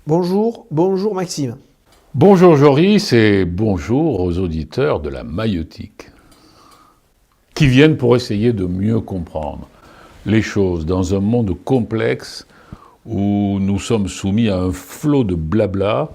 Bonjour Maxime. Bonjour Joris et bonjour aux auditeurs de la Maïeutique qui viennent pour essayer de mieux comprendre les choses dans un monde complexe où nous sommes soumis à un flot de blabla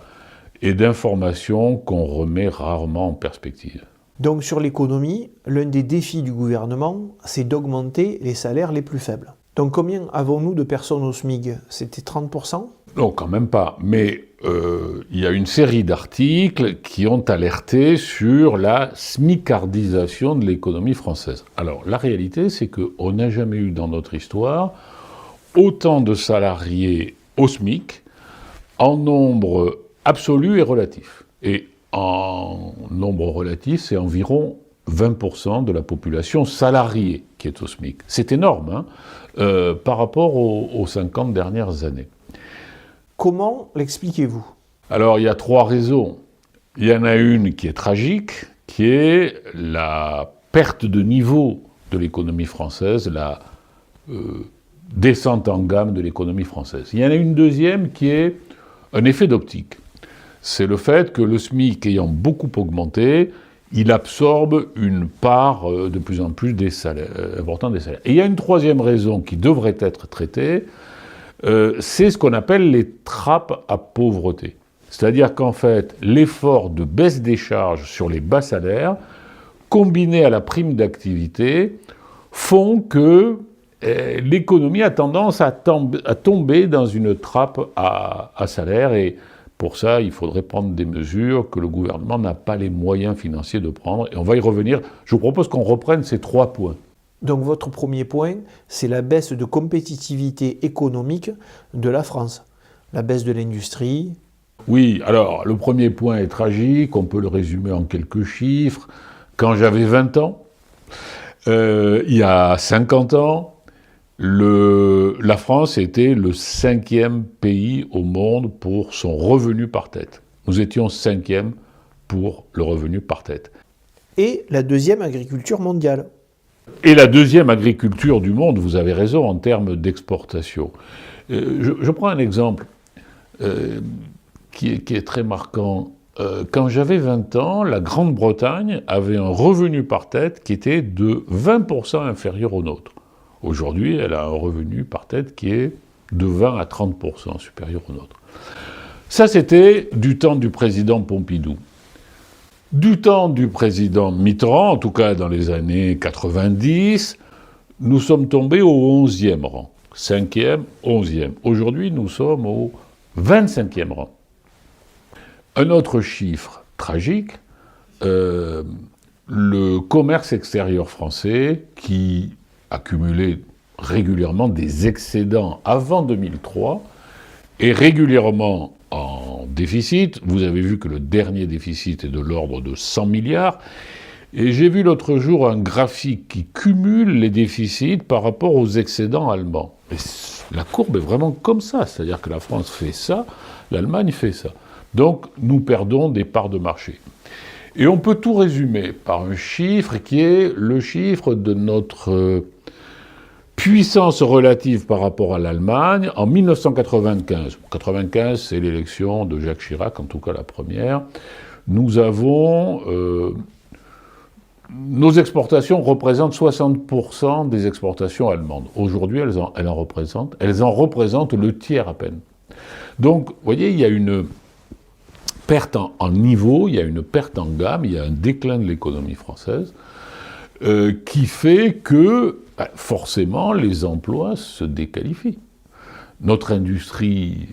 et d'informations qu'on remet rarement en perspective. Donc sur l'économie, l'un des défis du gouvernement, c'est d'augmenter les salaires les plus faibles. Donc combien avons-nous de personnes au SMIC? C'était 30%? Non, quand même pas. Mais il y a une série d'articles qui ont alerté sur la smicardisation de l'économie française. Alors, la réalité, c'est qu'on n'a jamais eu dans notre histoire autant de salariés au SMIC en nombre absolu et relatif. Et en nombre relatif, c'est environ 20% de la population salariée qui est au SMIC. C'est énorme, par rapport aux 50 dernières années. Comment l'expliquez-vous? Alors, il y a trois raisons. Il y en a une qui est tragique, qui est la perte de niveau de l'économie française, la descente en gamme de l'économie française. Il y en a une deuxième qui est un effet d'optique. C'est le fait que le SMIC ayant beaucoup augmenté, il absorbe une part de plus en plus importante des salaires. Et il y a une troisième raison qui devrait être traitée, c'est ce qu'on appelle les trappes à pauvreté. C'est-à-dire qu'en fait, l'effort de baisse des charges sur les bas salaires, combiné à la prime d'activité, font que l'économie a tendance à tomber dans une trappe à salaire. Et pour ça, il faudrait prendre des mesures que le gouvernement n'a pas les moyens financiers de prendre. Et on va y revenir. Je vous propose qu'on reprenne ces trois points. Donc votre premier point, c'est la baisse de compétitivité économique de la France. La baisse de l'industrie. Oui, alors le premier point est tragique, on peut le résumer en quelques chiffres. Quand j'avais 20 ans, il y a 50 ans, la France était le 5e pays au monde pour son revenu par tête. Nous étions 5e pour le revenu par tête. Et la deuxième agriculture mondiale. Et la deuxième agriculture du monde, vous avez raison, en termes d'exportation. Je prends un exemple qui est très marquant. Quand j'avais 20 ans, la Grande-Bretagne avait un revenu par tête qui était de 20% inférieur au nôtre. Aujourd'hui, elle a un revenu par tête qui est de 20 à 30% supérieur au nôtre. Ça, c'était du temps du président Pompidou. Du temps du président Mitterrand, en tout cas dans les années 90, nous sommes tombés au 11e rang. 5e, 11e. Aujourd'hui, nous sommes au 25e rang. Un autre chiffre tragique, le commerce extérieur français qui accumulait régulièrement des excédents avant 2003 et régulièrement en déficit. Vous avez vu que le dernier déficit est de l'ordre de 100 milliards. Et j'ai vu l'autre jour un graphique qui cumule les déficits par rapport aux excédents allemands. Et la courbe est vraiment comme ça, c'est-à-dire que la France fait ça, l'Allemagne fait ça. Donc nous perdons des parts de marché. Et on peut tout résumer par un chiffre qui est le chiffre de notre puissance relative par rapport à l'Allemagne en 1995. 1995, c'est l'élection de Jacques Chirac, en tout cas la première. Nous avons... nos exportations représentent 60% des exportations allemandes. Aujourd'hui, elles en représentent le tiers à peine. Donc, vous voyez, il y a une perte en niveau, il y a une perte en gamme, il y a un déclin de l'économie française qui fait que, forcément, les emplois se déqualifient. Notre industrie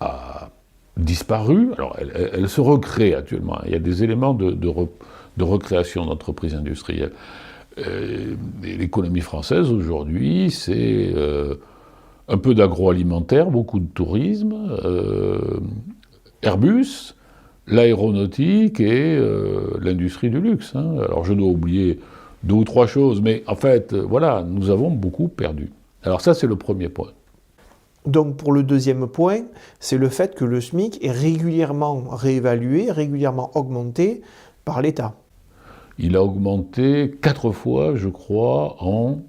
a disparu, alors elle se recrée actuellement, il y a des éléments de recréation d'entreprises industrielles. L'économie française, aujourd'hui, c'est un peu d'agroalimentaire, beaucoup de tourisme, Airbus, l'aéronautique et l'industrie du luxe. Alors je dois oublier 2 ou 3 choses, mais en fait, voilà, nous avons beaucoup perdu. Alors ça, c'est le premier point. Donc pour le deuxième point, c'est le fait que le SMIC est régulièrement réévalué, régulièrement augmenté par l'État. Il a augmenté 4 fois, je crois, en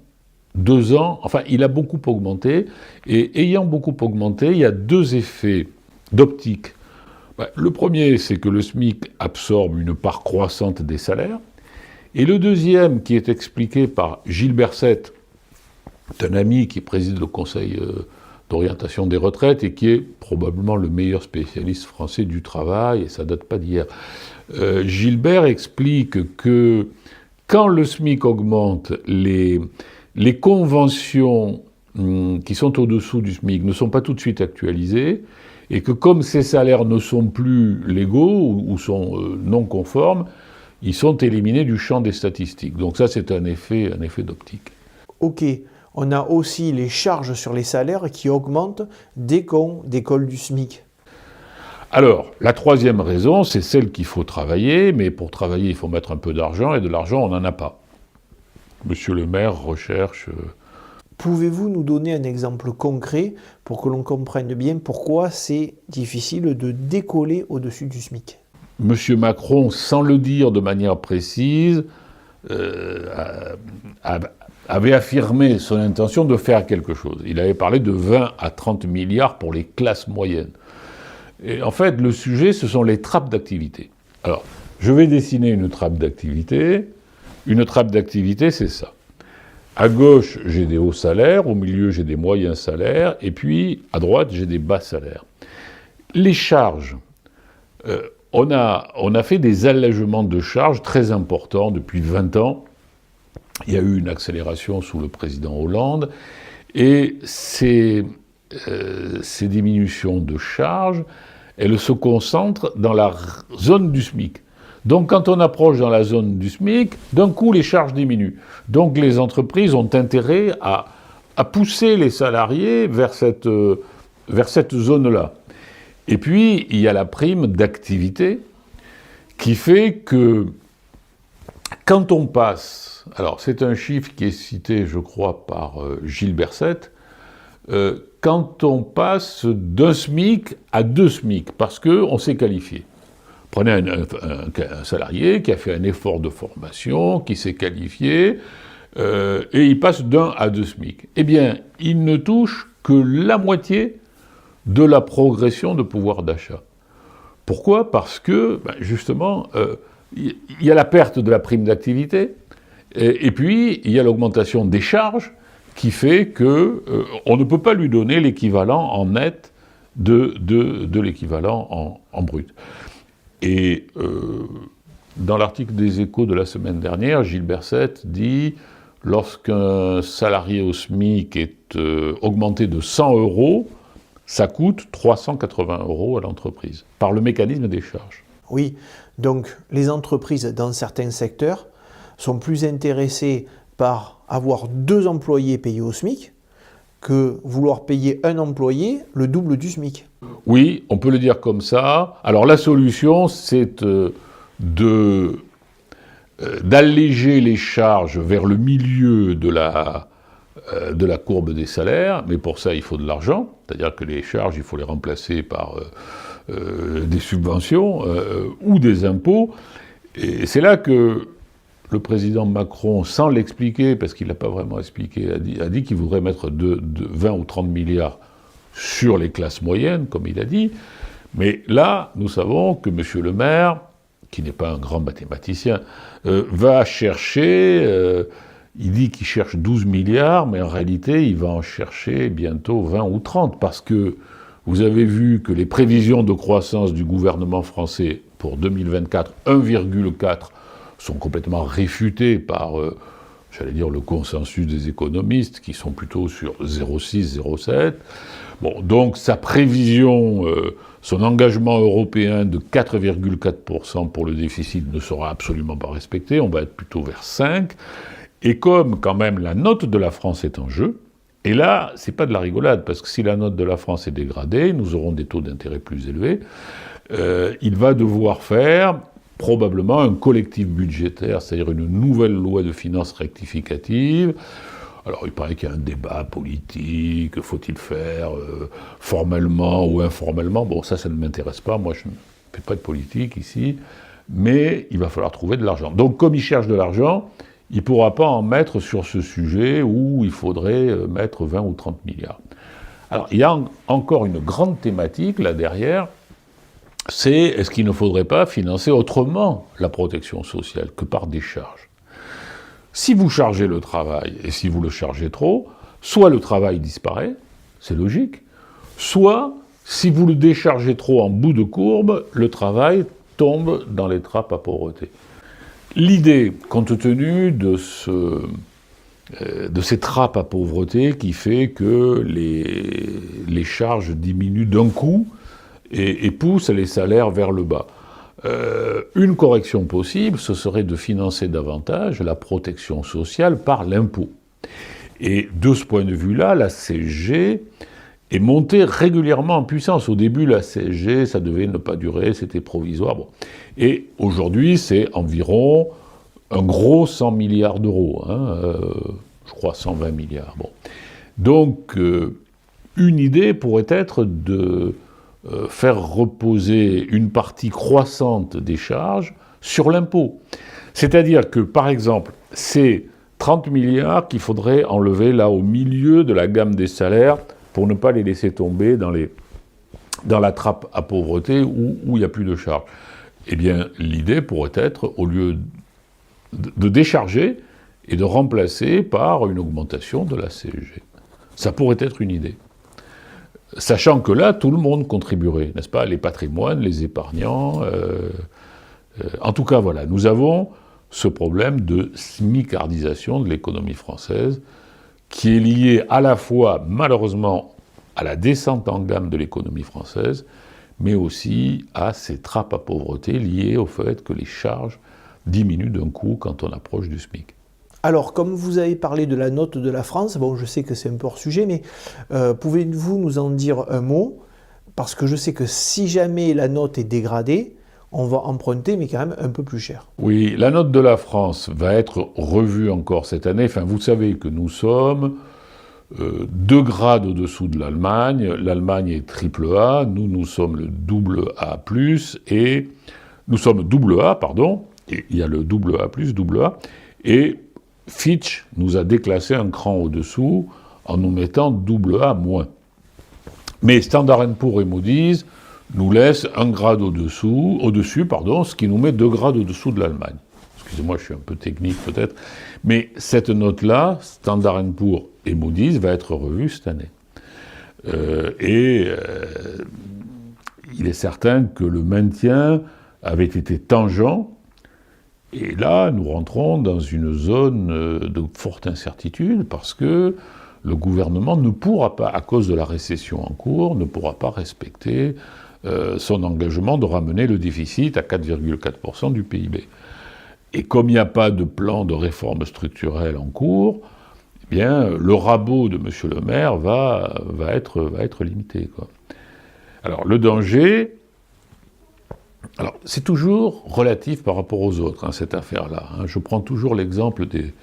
2 ans. Enfin, il a beaucoup augmenté. Et ayant beaucoup augmenté, il y a 2 effets d'optique. Le premier, c'est que le SMIC absorbe une part croissante des salaires. Et le deuxième, qui est expliqué par Gilles Berset, un ami qui préside le Conseil d'orientation des retraites et qui est probablement le meilleur spécialiste français du travail, et ça date pas d'hier. Gilbert explique que quand le SMIC augmente, les conventions qui sont au-dessous du SMIC ne sont pas tout de suite actualisées, et que comme ces salaires ne sont plus légaux ou sont non conformes, ils sont éliminés du champ des statistiques. Donc ça, c'est un effet d'optique. Ok, on a aussi les charges sur les salaires qui augmentent dès qu'on décolle du SMIC. Alors, la troisième raison, c'est celle qu'il faut travailler, mais pour travailler, il faut mettre un peu d'argent, et de l'argent, on n'en a pas. Monsieur le maire recherche... Pouvez-vous nous donner un exemple concret pour que l'on comprenne bien pourquoi c'est difficile de décoller au-dessus du SMIC ? Monsieur Macron, sans le dire de manière précise, avait affirmé son intention de faire quelque chose. Il avait parlé de 20 à 30 milliards pour les classes moyennes. Et en fait, le sujet, ce sont les trappes d'activité. Alors, je vais dessiner une trappe d'activité. Une trappe d'activité, c'est ça. À gauche, j'ai des hauts salaires, au milieu, j'ai des moyens salaires, et puis, à droite, j'ai des bas salaires. Les charges, on a fait des allègements de charges très importants depuis 20 ans. Il y a eu une accélération sous le président Hollande, et ces diminutions de charges, elles se concentrent dans la zone du SMIC. Donc quand on approche dans la zone du SMIC, d'un coup les charges diminuent. Donc les entreprises ont intérêt à pousser les salariés vers cette zone-là. Et puis il y a la prime d'activité qui fait que quand on passe, alors c'est un chiffre qui est cité je crois par Gilles Berset, quand on passe d'un SMIC à 2 SMIC, parce qu'on s'est qualifié. Prenez un salarié qui a fait un effort de formation, qui s'est qualifié, et il passe d'1 à 2 SMIC. Eh bien, il ne touche que la moitié de la progression de pouvoir d'achat. Pourquoi ? Parce que, justement, il y a la perte de la prime d'activité, et puis il y a l'augmentation des charges, qui fait qu'on ne peut pas lui donner l'équivalent en net de l'équivalent en brut. Et dans l'article des Échos de la semaine dernière, Gilles Berset dit « Lorsqu'un salarié au SMIC est augmenté de 100 €, ça coûte 380 € à l'entreprise, par le mécanisme des charges. » Oui, donc les entreprises dans certains secteurs sont plus intéressées par avoir 2 employés payés au SMIC que vouloir payer un employé le double du SMIC. Oui, on peut le dire comme ça. Alors la solution, c'est d'alléger les charges vers le milieu de la courbe des salaires, mais pour ça, il faut de l'argent. C'est-à-dire que les charges, il faut les remplacer par des subventions ou des impôts. Et c'est là que le président Macron, sans l'expliquer, parce qu'il n'a pas vraiment expliqué, a dit qu'il voudrait mettre de 20 ou 30 milliards sur les classes moyennes, comme il a dit. Mais là, nous savons que M. le maire, qui n'est pas un grand mathématicien, va chercher, il dit qu'il cherche 12 milliards, mais en réalité, il va en chercher bientôt 20 ou 30, parce que vous avez vu que les prévisions de croissance du gouvernement français pour 2024, 1,4, sont complètement réfutées par, j'allais dire, le consensus des économistes, qui sont plutôt sur 0,6, 0,7. Bon, donc sa prévision, son engagement européen de 4,4% pour le déficit ne sera absolument pas respecté, on va être plutôt vers 5. Et comme quand même la note de la France est en jeu, et là, c'est pas de la rigolade, parce que si la note de la France est dégradée, nous aurons des taux d'intérêt plus élevés, il va devoir faire probablement un collectif budgétaire, c'est-à-dire une nouvelle loi de finances rectificative. Alors il paraît qu'il y a un débat politique, faut-il faire formellement ou informellement. Bon, ça ne m'intéresse pas, moi je ne fais pas de politique ici, mais il va falloir trouver de l'argent. Donc comme il cherche de l'argent, il ne pourra pas en mettre sur ce sujet où il faudrait mettre 20 ou 30 milliards. Alors, il y a encore une grande thématique là derrière, c'est est-ce qu'il ne faudrait pas financer autrement la protection sociale que par des charges? Si vous chargez le travail, et si vous le chargez trop, soit le travail disparaît, c'est logique, soit, si vous le déchargez trop en bout de courbe, le travail tombe dans les trappes à pauvreté. L'idée, compte tenu de ces trappes à pauvreté qui fait que les charges diminuent d'un coup et poussent les salaires vers le bas. Une correction possible, ce serait de financer davantage la protection sociale par l'impôt. Et de ce point de vue-là, la CSG est montée régulièrement en puissance. Au début, la CSG, ça devait ne pas durer, c'était provisoire. Bon. Et aujourd'hui, c'est environ un gros 100 milliards d'euros. Je crois 120 milliards. Bon. Donc, une idée pourrait être de faire reposer une partie croissante des charges sur l'impôt. C'est-à-dire que, par exemple, c'est 30 milliards qu'il faudrait enlever là au milieu de la gamme des salaires pour ne pas les laisser tomber dans la trappe à pauvreté où il n'y a plus de charges. Eh bien, l'idée pourrait être, au lieu de décharger et de remplacer par une augmentation de la CSG. Ça pourrait être une idée. Sachant que là, tout le monde contribuerait, n'est-ce pas? Les patrimoines, les épargnants. En tout cas, voilà, nous avons ce problème de smicardisation de l'économie française qui est lié à la fois, malheureusement, à la descente en gamme de l'économie française, mais aussi à ces trappes à pauvreté liées au fait que les charges diminuent d'un coup quand on approche du SMIC. Alors, comme vous avez parlé de la note de la France, bon, je sais que c'est un peu hors sujet, mais pouvez-vous nous en dire un mot? Parce que je sais que si jamais la note est dégradée, on va emprunter, mais quand même un peu plus cher. Oui, la note de la France va être revue encore cette année. Enfin, vous savez que nous sommes 2 grades au-dessous de l'Allemagne. L'Allemagne est AAA, nous sommes le double A+, et nous sommes double A, pardon, et il y a le double A+, double A, et Fitch nous a déclassé un cran au-dessous en nous mettant double A-. Mais Standard & Poor's et Moody's nous laissent 1 grade au-dessus, ce qui nous met 2 grades au-dessous de l'Allemagne. Excusez-moi, je suis un peu technique peut-être, mais cette note-là, Standard & Poor's et Moody's, va être revue cette année. Il est certain que le maintien avait été tangent, et là, nous rentrons dans une zone de forte incertitude, parce que le gouvernement ne pourra pas, à cause de la récession en cours, ne pourra pas respecter son engagement de ramener le déficit à 4,4% du PIB. Et comme il n'y a pas de plan de réforme structurelle en cours, eh bien, le rabot de M. Le Maire va être limité, quoi. Alors, le danger, c'est toujours relatif par rapport aux autres, cette affaire-là. Je prends toujours l'exemple des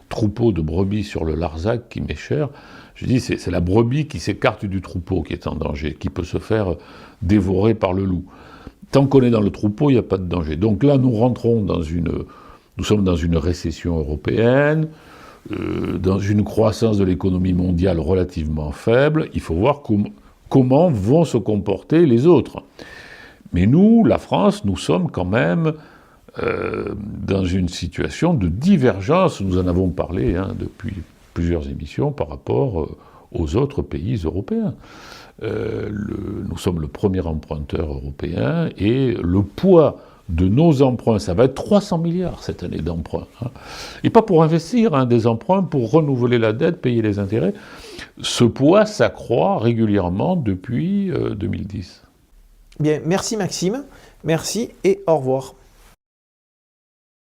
troupeaux de brebis sur le Larzac qui m'est cher. Je dis, c'est la brebis qui s'écarte du troupeau qui est en danger, qui peut se faire dévorer par le loup. Tant qu'on est dans le troupeau, il n'y a pas de danger. Donc là, nous sommes dans une récession européenne, dans une croissance de l'économie mondiale relativement faible. Il faut voir comment vont se comporter les autres. Mais nous, la France, nous sommes quand même dans une situation de divergence. Nous en avons parlé depuis plusieurs émissions par rapport aux autres pays européens. Nous sommes le premier emprunteur européen et le poids de nos emprunts, ça va être 300 milliards cette année d'emprunts. Et pas pour investir, des emprunts pour renouveler la dette, payer les intérêts. Ce poids s'accroît régulièrement depuis 2010. Bien, merci Maxime, merci et au revoir.